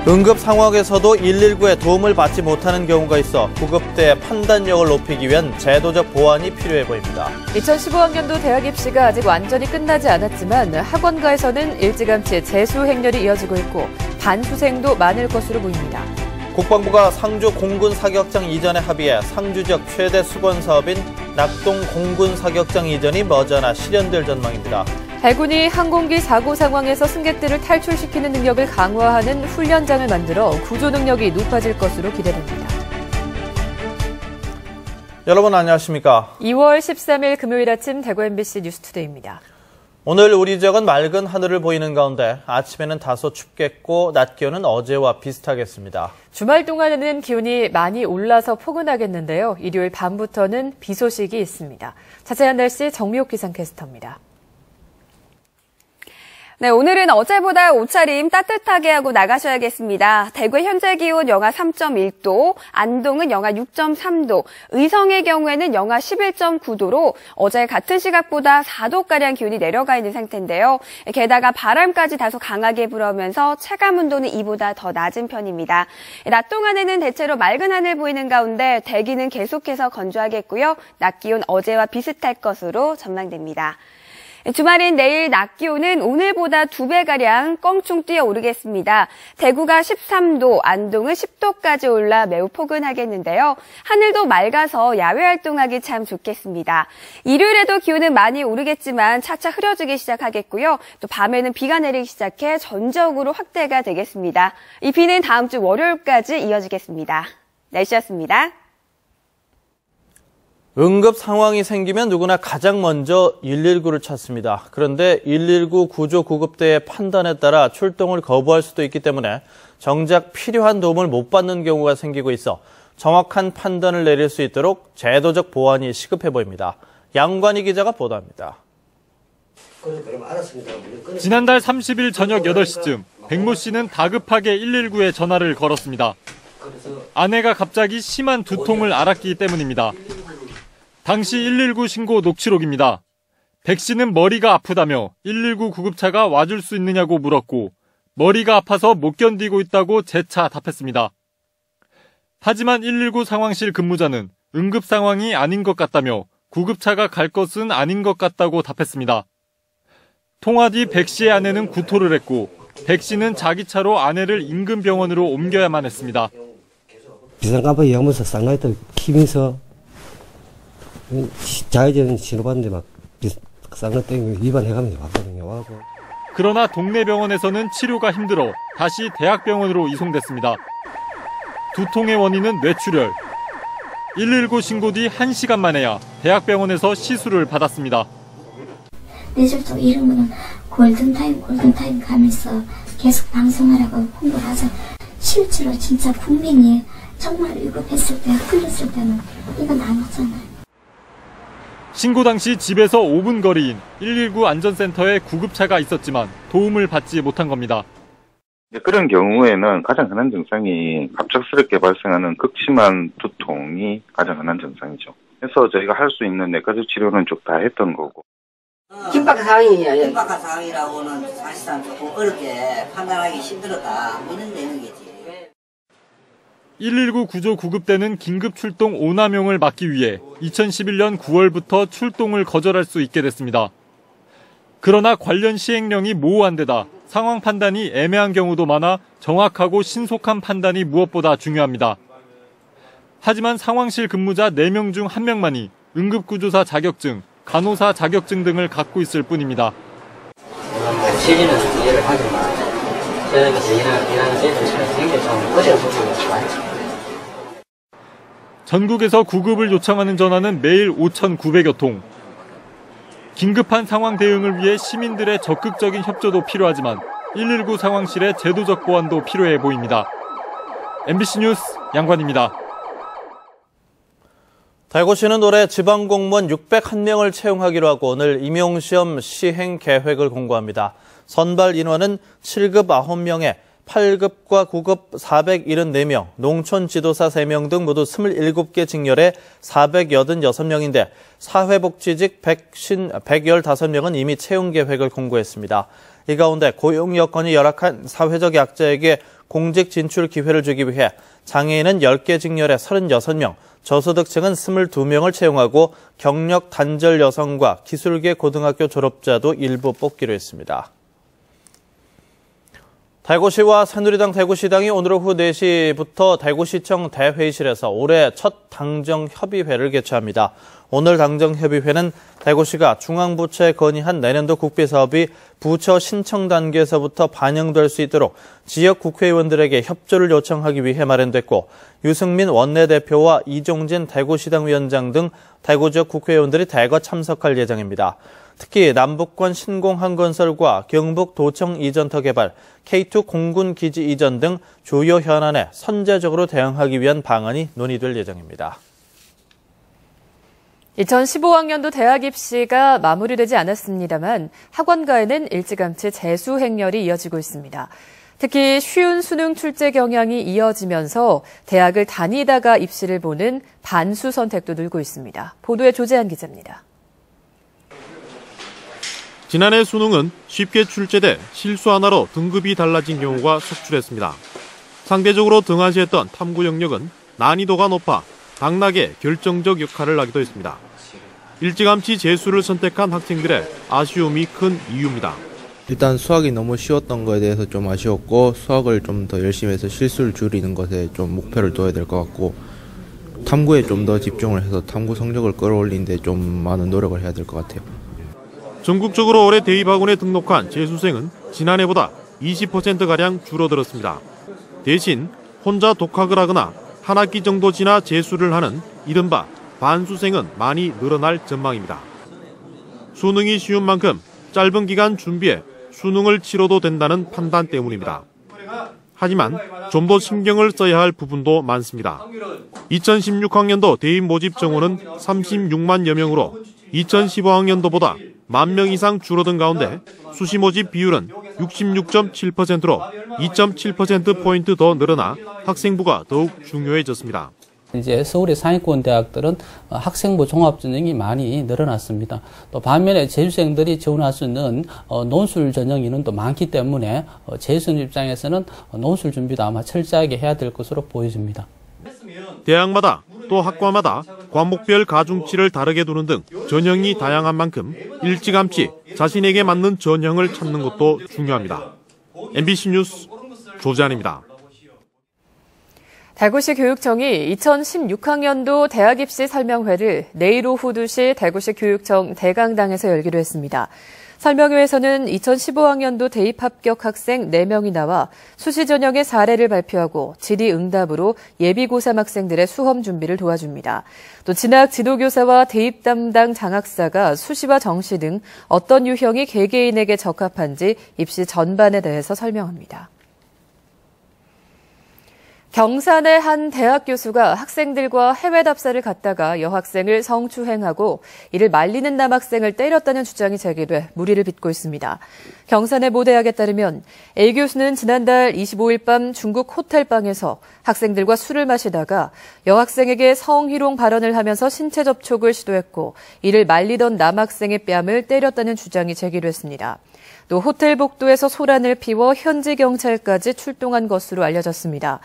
응급 상황에서도 119의 도움을 받지 못하는 경우가 있어 구급대의 판단력을 높이기 위한 제도적 보완이 필요해 보입니다. 2015학년도 대학 입시가 아직 완전히 끝나지 않았지만 학원가에서는 일찌감치 재수 행렬이 이어지고 있고 반수생도 많을 것으로 보입니다. 국방부가 상주 공군 사격장 이전에 합의해 상주 지역 최대 수건 사업인 낙동 공군 사격장 이전이 머지않아 실현될 전망입니다. 해군이 항공기 사고 상황에서 승객들을 탈출시키는 능력을 강화하는 훈련장을 만들어 구조 능력이 높아질 것으로 기대됩니다. 여러분 안녕하십니까? 2월 13일 금요일 아침 대구 MBC 뉴스투데이입니다. 오늘 우리 지역은 맑은 하늘을 보이는 가운데 아침에는 다소 춥겠고 낮 기온은 어제와 비슷하겠습니다. 주말 동안에는 기온이 많이 올라서 포근하겠는데요. 일요일 밤부터는 비 소식이 있습니다. 자세한 날씨 정미옥 기상캐스터입니다. 네, 오늘은 어제보다 옷차림 따뜻하게 하고 나가셔야겠습니다. 대구의 현재 기온 영하 3.1도, 안동은 영하 6.3도, 의성의 경우에는 영하 11.9도로 어제 같은 시각보다 4도가량 기온이 내려가 있는 상태인데요. 게다가 바람까지 다소 강하게 불어오면서 체감 온도는 이보다 더 낮은 편입니다. 낮 동안에는 대체로 맑은 하늘 보이는 가운데 대기는 계속해서 건조하겠고요. 낮 기온 어제와 비슷할 것으로 전망됩니다. 주말인 내일 낮 기온은 오늘보다 2배가량 껑충 뛰어오르겠습니다. 대구가 13도, 안동은 10도까지 올라 매우 포근하겠는데요. 하늘도 맑아서 야외 활동하기 참 좋겠습니다. 일요일에도 기온은 많이 오르겠지만 차차 흐려지기 시작하겠고요. 또 밤에는 비가 내리기 시작해 전적으로 확대가 되겠습니다. 이 비는 다음 주 월요일까지 이어지겠습니다. 날씨였습니다. 응급 상황이 생기면 누구나 가장 먼저 119를 찾습니다. 그런데 119 구조 구급대의 판단에 따라 출동을 거부할 수도 있기 때문에 정작 필요한 도움을 못 받는 경우가 생기고 있어 정확한 판단을 내릴 수 있도록 제도적 보완이 시급해 보입니다. 양관희 기자가 보도합니다. 지난달 30일 저녁 8시쯤 백모 씨는 다급하게 119에 전화를 걸었습니다. 아내가 갑자기 심한 두통을 앓았기 때문입니다. 당시 119 신고 녹취록입니다. 백 씨는 머리가 아프다며 119 구급차가 와줄 수 있느냐고 물었고 머리가 아파서 못 견디고 있다고 재차 답했습니다. 하지만 119 상황실 근무자는 응급 상황이 아닌 것 같다며 구급차가 갈 것은 아닌 것 같다고 답했습니다. 통화 뒤 백 씨의 아내는 구토를 했고 백 씨는 자기 차로 아내를 인근 병원으로 옮겨야만 했습니다. 비상깜빡이 하면서 쌍라이트 키면서 좌회전 신호받는데 막 쌍라이트 위반해가면서 왔거든요. 그러나 동네 병원에서는 치료가 힘들어 다시 대학병원으로 이송됐습니다. 두통의 원인은 뇌출혈. 119 신고 뒤 1시간 만에야 대학병원에서 시술을 받았습니다. 뇌졸중 이런 거는 골든타임 가면서 계속 방송하라고 홍보하자. 실제로 진짜 국민이 정말 위급했을 때, 풀렸을 때는 이건 아니잖아요. 신고 당시 집에서 5분 거리인 119 안전센터에 구급차가 있었지만 도움을 받지 못한 겁니다. 그런 경우에는 가장 흔한 증상이 갑작스럽게 발생하는 극심한 두통이 가장 흔한 증상이죠. 그래서 저희가 할 수 있는 내과적 치료는 쭉 다 했던 거고. 긴박한 상황이라고는 사실상 조금 어렵게 판단하기 힘들었다. 이런 내용이지. 119 구조 구급대는 긴급 출동 오남용을 막기 위해 2011년 9월부터 출동을 거절할 수 있게 됐습니다. 그러나 관련 시행령이 모호한 데다 상황 판단이 애매한 경우도 많아 정확하고 신속한 판단이 무엇보다 중요합니다. 하지만 상황실 근무자 4명 중 1명만이 응급구조사 자격증, 간호사 자격증 등을 갖고 있을 뿐입니다. 시기는 이해를 하지만 저희가 일하는 데는 굉장히 좀 어려운 부분이 많죠. 전국에서 구급을 요청하는 전화는 매일 5,900여 통. 긴급한 상황 대응을 위해 시민들의 적극적인 협조도 필요하지만 119 상황실의 제도적 보완도 필요해 보입니다. MBC 뉴스 양관입니다. 대구시는 올해 지방공무원 601명을 채용하기로 하고 오늘 임용시험 시행 계획을 공고합니다. 선발 인원은 7급 9명에 8급과 9급 474명, 농촌 지도사 3명 등 모두 27개 직렬에 486명인데 사회복지직 115명은 이미 채용 계획을 공고했습니다. 이 가운데 고용 여건이 열악한 사회적 약자에게 공직 진출 기회를 주기 위해 장애인은 10개 직렬에 36명, 저소득층은 22명을 채용하고 경력 단절 여성과 기술계 고등학교 졸업자도 일부 뽑기로 했습니다. 대구시와 새누리당 대구시당이 오늘 오후 4시부터 대구시청 대회의실에서 올해 첫 당정협의회를 개최합니다. 오늘 당정협의회는 대구시가 중앙부처에 건의한 내년도 국비사업이 부처 신청 단계에서부터 반영될 수 있도록 지역 국회의원들에게 협조를 요청하기 위해 마련됐고, 유승민 원내대표와 이종진 대구시당 위원장 등 대구 지역 국회의원들이 대거 참석할 예정입니다. 특히 남북권 신공항건설과 경북도청 이전터 개발, K2 공군기지 이전 등 주요 현안에 선제적으로 대응하기 위한 방안이 논의될 예정입니다. 2015학년도 대학 입시가 마무리되지 않았습니다만 학원가에는 일찌감치 재수 행렬이 이어지고 있습니다. 특히 쉬운 수능 출제 경향이 이어지면서 대학을 다니다가 입시를 보는 반수 선택도 늘고 있습니다. 보도에 조재한 기자입니다. 지난해 수능은 쉽게 출제돼 실수 하나로 등급이 달라진 경우가 속출했습니다. 상대적으로 등하시했던 탐구 영역은 난이도가 높아 당락에 결정적 역할을 하기도 했습니다. 일찌감치 재수를 선택한 학생들의 아쉬움이 큰 이유입니다. 일단 수학이 너무 쉬웠던 것에 대해서 좀 아쉬웠고, 수학을 좀 더 열심히 해서 실수를 줄이는 것에 좀 목표를 둬야 될 것 같고, 탐구에 좀 더 집중을 해서 탐구 성적을 끌어올리는 데 좀 많은 노력을 해야 될 것 같아요. 전국적으로 올해 대입학원에 등록한 재수생은 지난해보다 20%가량 줄어들었습니다. 대신 혼자 독학을 하거나 한 학기 정도 지나 재수를 하는 이른바 반수생은 많이 늘어날 전망입니다. 수능이 쉬운 만큼 짧은 기간 준비해 수능을 치러도 된다는 판단 때문입니다. 하지만 좀 더 신경을 써야 할 부분도 많습니다. 2016학년도 대입 모집 정원은 36만여 명으로 2015학년도보다 10,000명 이상 줄어든 가운데 수시 모집 비율은 66.7%로 2.7%포인트 더 늘어나 학생부가 더욱 중요해졌습니다. 이제 서울의 상위권 대학들은 학생부 종합 전형이 많이 늘어났습니다. 또 반면에 재수생들이 지원할 수 있는 논술 전형 인원도 많기 때문에 재수생 입장에서는 논술 준비도 아마 철저하게 해야 될 것으로 보여집니다. 대학마다 또 학과마다 과목별 가중치를 다르게 두는 등 전형이 다양한 만큼 일찌감치 자신에게 맞는 전형을 찾는 것도 중요합니다. MBC 뉴스 조재환입니다. 대구시 교육청이 2016학년도 대학 입시 설명회를 내일 오후 2시 대구시 교육청 대강당에서 열기로 했습니다. 설명회에서는 2015학년도 대입 합격 학생 4명이 나와 수시 전형의 사례를 발표하고 질의응답으로 예비고3 학생들의 수험 준비를 도와줍니다. 또 진학 지도교사와 대입 담당 장학사가 수시와 정시 등 어떤 유형이 개개인에게 적합한지 입시 전반에 대해서 설명합니다. 경산의 한 대학 교수가 학생들과 해외 답사를 갔다가 여학생을 성추행하고 이를 말리는 남학생을 때렸다는 주장이 제기돼 물의를 빚고 있습니다. 경산의 모 대학에 따르면 A 교수는 지난달 25일 밤 중국 호텔방에서 학생들과 술을 마시다가 여학생에게 성희롱 발언을 하면서 신체 접촉을 시도했고 이를 말리던 남학생의 뺨을 때렸다는 주장이 제기됐습니다. 또 호텔 복도에서 소란을 피워 현지 경찰까지 출동한 것으로 알려졌습니다.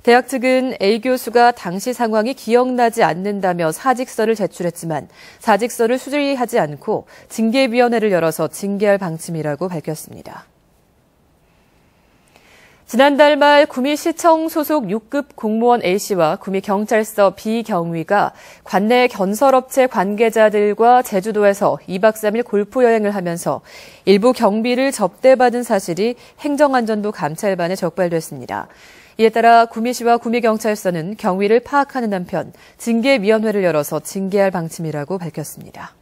대학 측은 A 교수가 당시 상황이 기억나지 않는다며 사직서를 제출했지만 사직서를 수리하지 않고 징계위원회를 열어서 징계할 방침이라고 밝혔습니다. 지난달 말 구미시청 소속 6급 공무원 A씨와 구미경찰서 B경위가 관내 건설업체 관계자들과 제주도에서 2박 3일 골프 여행을 하면서 일부 경비를 접대받은 사실이 행정안전부 감찰반에 적발됐습니다. 이에 따라 구미시와 구미경찰서는 경위를 파악하는 한편 징계위원회를 열어서 징계할 방침이라고 밝혔습니다.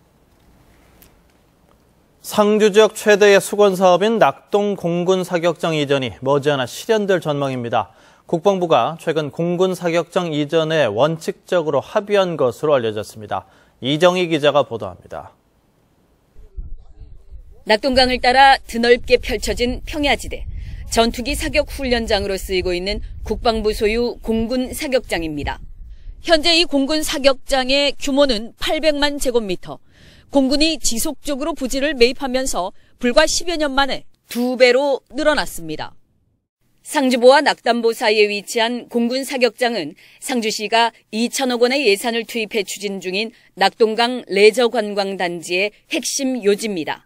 상주 지역 최대의 수건 사업인 낙동 공군 사격장 이전이 머지않아 실현될 전망입니다. 국방부가 최근 공군 사격장 이전에 원칙적으로 합의한 것으로 알려졌습니다. 이정희 기자가 보도합니다. 낙동강을 따라 드넓게 펼쳐진 평야지대. 전투기 사격 훈련장으로 쓰이고 있는 국방부 소유 공군 사격장입니다. 현재 이 공군 사격장의 규모는 800만 제곱미터. 공군이 지속적으로 부지를 매입하면서 불과 10여 년 만에 2배로 늘어났습니다. 상주보와 낙담보 사이에 위치한 공군 사격장은 상주시가 2천억 원의 예산을 투입해 추진 중인 낙동강 레저관광단지의 핵심 요지입니다.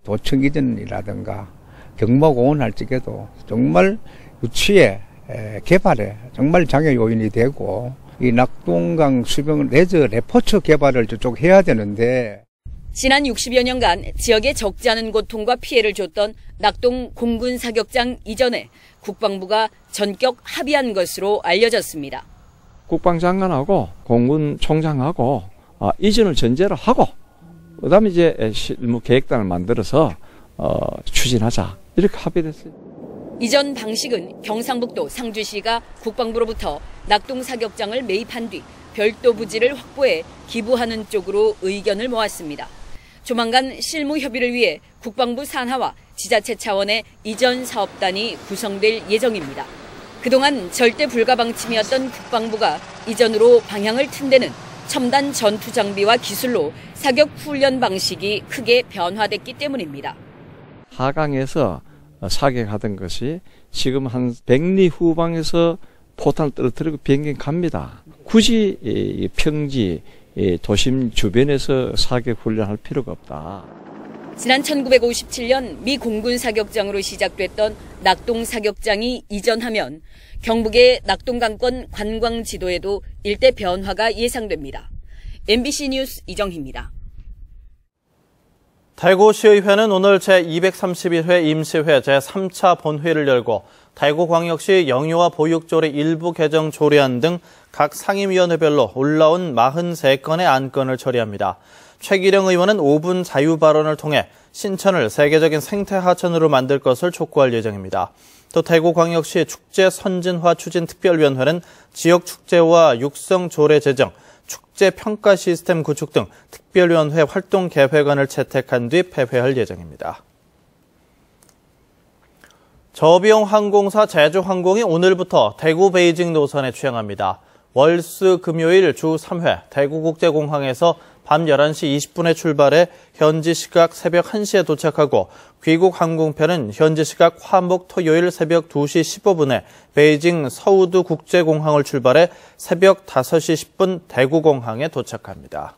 도청기전이라든가 경마공원 할 적에도 정말 유치에 개발에 정말 장애 요인이 되고 이 낙동강 수변 레저 레포츠 개발을 저쪽 해야 되는데 지난 60여 년간 지역에 적지 않은 고통과 피해를 줬던 낙동 공군 사격장 이전에 국방부가 전격 합의한 것으로 알려졌습니다. 국방장관하고 공군 총장하고 이전을 전제로 하고 그다음에 이제 실무 계획단을 만들어서 추진하자 이렇게 합의됐어요. 이전 방식은 경상북도 상주시가 국방부로부터 낙동 사격장을 매입한 뒤 별도 부지를 확보해 기부하는 쪽으로 의견을 모았습니다. 조만간 실무 협의를 위해 국방부 산하와 지자체 차원의 이전 사업단이 구성될 예정입니다. 그동안 절대 불가 방침이었던 국방부가 이전으로 방향을 튼 데는 첨단 전투 장비와 기술로 사격 훈련 방식이 크게 변화됐기 때문입니다. 하강에서 사격하던 것이 지금 한 백리 후방에서 포탄을 떨어뜨리고 비행기 갑니다. 굳이 평지 도심 주변에서 사격 훈련할 필요가 없다. 지난 1957년 미 공군 사격장으로 시작됐던 낙동 사격장이 이전하면 경북의 낙동강권 관광 지도에도 일대 변화가 예상됩니다. MBC 뉴스 이정희입니다. 대구시의회는 오늘 제231회 임시회 제3차 본회의를 열고 대구광역시 영유아 보육조례 일부 개정 조례안 등 각 상임위원회별로 올라온 43건의 안건을 처리합니다. 최기령 의원은 5분 자유 발언을 통해 신천을 세계적인 생태 하천으로 만들 것을 촉구할 예정입니다. 또 대구광역시 축제 선진화 추진 특별위원회는 지역 축제와 육성 조례 제정, 축제 평가 시스템 구축 등 특별위원회 활동 계획안을 채택한 뒤 폐회할 예정입니다. 저비용 항공사 제주항공이 오늘부터 대구 베이징 노선에 취항합니다. 월수 금요일 주 3회 대구국제공항에서 밤 11시 20분에 출발해 현지 시각 새벽 1시에 도착하고 귀국 항공편은 현지 시각 화목 토요일 새벽 2시 15분에 베이징 서우두 국제공항을 출발해 새벽 5시 10분 대구공항에 도착합니다.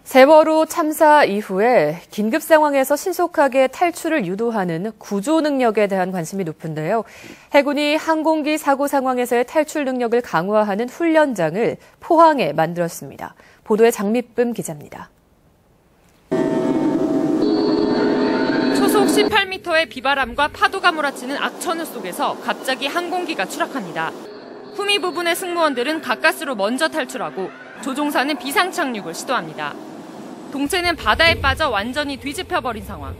세월호 참사 이후에 긴급 상황에서 신속하게 탈출을 유도하는 구조 능력에 대한 관심이 높은데요. 해군이 항공기 사고 상황에서의 탈출 능력을 강화하는 훈련장을 포항에 만들었습니다. 보도에 장미쁨 기자입니다. 초속 18m의 비바람과 파도가 몰아치는 악천후 속에서 갑자기 항공기가 추락합니다. 후미 부분의 승무원들은 가까스로 먼저 탈출하고 조종사는 비상 착륙을 시도합니다. 동체는 바다에 빠져 완전히 뒤집혀버린 상황.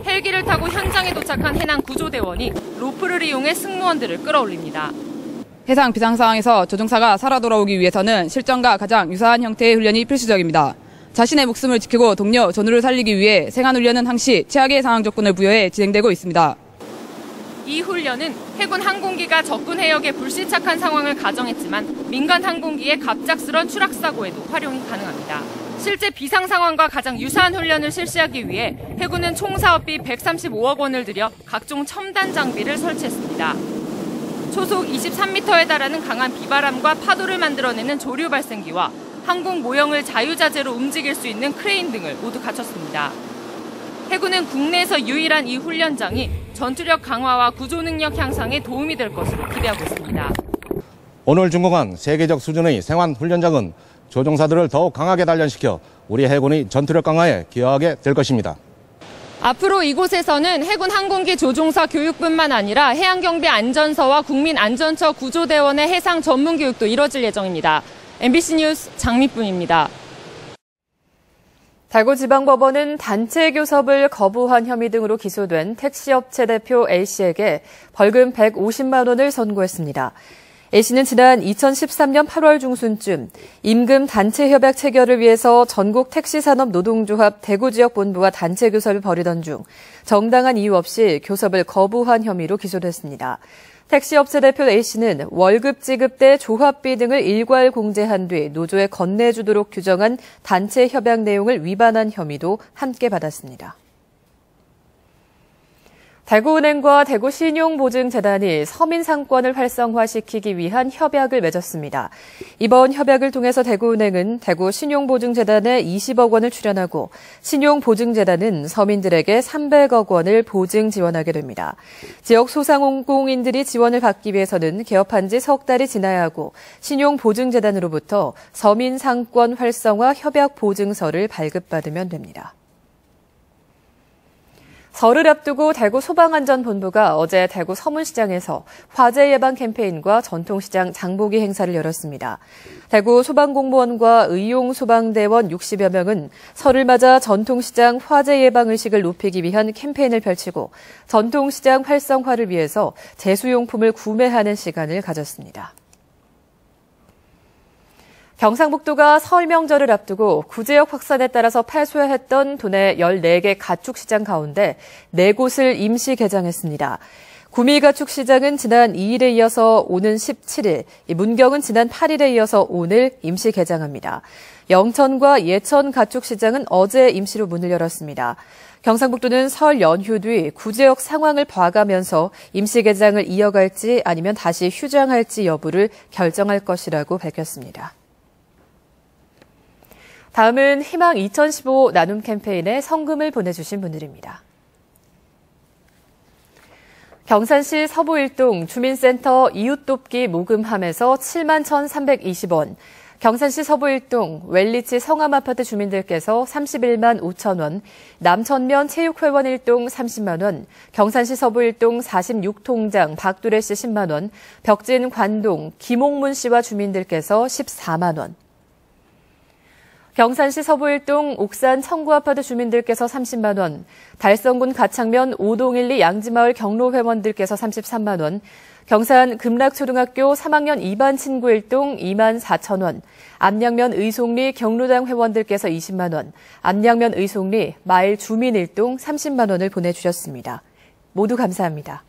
헬기를 타고 현장에 도착한 해남 구조대원이 로프를 이용해 승무원들을 끌어올립니다. 해상 비상 상황에서 조종사가 살아 돌아오기 위해서는 실전과 가장 유사한 형태의 훈련이 필수적입니다. 자신의 목숨을 지키고 동료 전우를 살리기 위해 생환훈련은 항시 최악의 상황 조건을 부여해 진행되고 있습니다. 이 훈련은 해군 항공기가 적군 해역에 불시착한 상황을 가정했지만 민간 항공기의 갑작스런 추락 사고에도 활용이 가능합니다. 실제 비상 상황과 가장 유사한 훈련을 실시하기 위해 해군은 총 사업비 135억 원을 들여 각종 첨단 장비를 설치했습니다. 초속 23m에 달하는 강한 비바람과 파도를 만들어내는 조류 발생기와 항공 모형을 자유자재로 움직일 수 있는 크레인 등을 모두 갖췄습니다. 해군은 국내에서 유일한 이 훈련장이 전투력 강화와 구조 능력 향상에 도움이 될 것으로 기대하고 있습니다. 오늘 준공한 세계적 수준의 생환 훈련장은 조종사들을 더욱 강하게 단련시켜 우리 해군의 전투력 강화에 기여하게 될 것입니다. 앞으로 이곳에서는 해군 항공기 조종사 교육뿐만 아니라 해양경비 안전서와 국민안전처 구조대원의 해상 전문 교육도 이뤄질 예정입니다. MBC 뉴스 장미쁨입니다. 대구지방법원은 단체 교섭을 거부한 혐의 등으로 기소된 택시업체 대표 A씨에게 벌금 150만 원을 선고했습니다. A씨는 지난 2013년 8월 중순쯤 임금 단체 협약 체결을 위해서 전국 택시산업노동조합 대구지역본부와 단체 교섭을 벌이던 중 정당한 이유 없이 교섭을 거부한 혐의로 기소됐습니다. 택시업체 대표 A씨는 월급 지급대 조합비 등을 일괄 공제한 뒤 노조에 건네주도록 규정한 단체 협약 내용을 위반한 혐의도 함께 받았습니다. 대구은행과 대구신용보증재단이 서민상권을 활성화시키기 위한 협약을 맺었습니다. 이번 협약을 통해서 대구은행은 대구신용보증재단에 20억 원을 출연하고 신용보증재단은 서민들에게 300억 원을 보증 지원하게 됩니다. 지역 소상공인들이 지원을 받기 위해서는 개업한 지 석 달이 지나야 하고 신용보증재단으로부터 서민상권 활성화 협약 보증서를 발급받으면 됩니다. 설을 앞두고 대구 소방안전본부가 어제 대구 서문시장에서 화재 예방 캠페인과 전통시장 장보기 행사를 열었습니다. 대구 소방공무원과 의용소방대원 60여 명은 설을 맞아 전통시장 화재 예방 의식을 높이기 위한 캠페인을 펼치고 전통시장 활성화를 위해서 제수용품을 구매하는 시간을 가졌습니다. 경상북도가 설 명절을 앞두고 구제역 확산에 따라서 폐쇄했던 도내 14개 가축시장 가운데 4곳을 임시 개장했습니다. 구미가축시장은 지난 2일에 이어서 오는 17일, 문경은 지난 8일에 이어서 오늘 임시 개장합니다. 영천과 예천 가축시장은 어제 임시로 문을 열었습니다. 경상북도는 설 연휴 뒤 구제역 상황을 봐가면서 임시 개장을 이어갈지 아니면 다시 휴장할지 여부를 결정할 것이라고 밝혔습니다. 다음은 희망 2015 나눔 캠페인에 성금을 보내주신 분들입니다. 경산시 서부1동 주민센터 이웃돕기 모금함에서 7만 1,320원, 경산시 서부1동 웰리치 성암아파트 주민들께서 31만 5천 원, 남천면 체육회원 1동 30만 원, 경산시 서부1동 46통장 박두레 씨 10만 원, 벽진 관동 김옥문 씨와 주민들께서 14만 원, 경산시 서부1동 옥산 청구아파트 주민들께서 30만 원, 달성군 가창면 5동 1, 2 양지마을 경로회원들께서 33만 원, 경산 금락초등학교 3학년 2반 친구 1동 2만 4천 원, 암양면 의송리 경로당 회원들께서 20만 원, 암양면 의송리 마을 주민 1동 30만 원을 보내주셨습니다. 모두 감사합니다.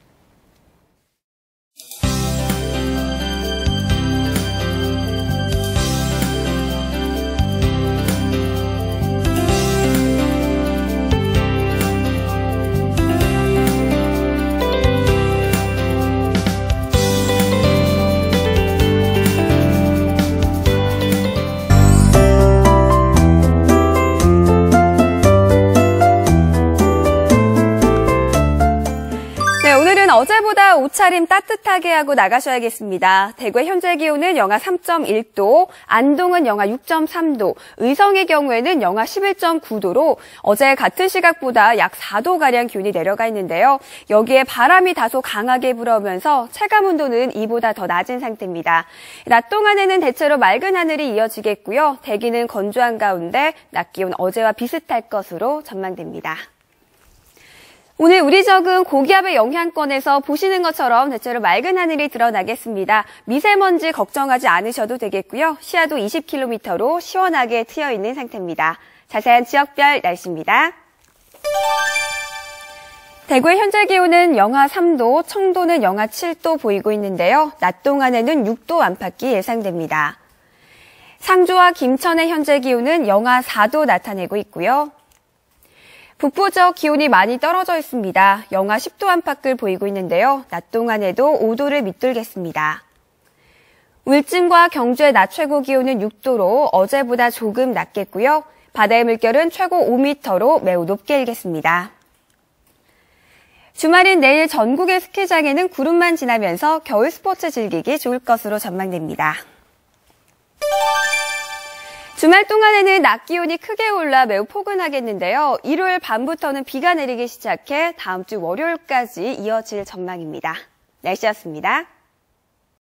어제보다 옷차림 따뜻하게 하고 나가셔야겠습니다. 대구의 현재 기온은 영하 3.1도, 안동은 영하 6.3도, 의성의 경우에는 영하 11.9도로 어제 같은 시각보다 약 4도가량 기온이 내려가 있는데요. 여기에 바람이 다소 강하게 불어오면서 체감온도는 이보다 더 낮은 상태입니다. 낮 동안에는 대체로 맑은 하늘이 이어지겠고요. 대기는 건조한 가운데 낮 기온 어제와 비슷할 것으로 전망됩니다. 오늘 우리 적은 고기압의 영향권에서 보시는 것처럼 대체로 맑은 하늘이 드러나겠습니다. 미세먼지 걱정하지 않으셔도 되겠고요. 시야도 20km로 시원하게 트여있는 상태입니다. 자세한 지역별 날씨입니다. 대구의 현재 기온은 영하 3도, 청도는 영하 7도 보이고 있는데요. 낮 동안에는 6도 안팎이 예상됩니다. 상주와 김천의 현재 기온은 영하 4도 나타내고 있고요. 북부 지역 기온이 많이 떨어져 있습니다. 영하 10도 안팎을 보이고 있는데요. 낮 동안에도 5도를 밑돌겠습니다. 울진과 경주의 낮 최고 기온은 6도로 어제보다 조금 낮겠고요. 바다의 물결은 최고 5m로 매우 높게 일겠습니다. 주말인 내일 전국의 스키장에는 구름만 지나면서 겨울 스포츠 즐기기 좋을 것으로 전망됩니다. 주말 동안에는 낮 기온이 크게 올라 매우 포근하겠는데요. 일요일 밤부터는 비가 내리기 시작해 다음 주 월요일까지 이어질 전망입니다. 날씨였습니다.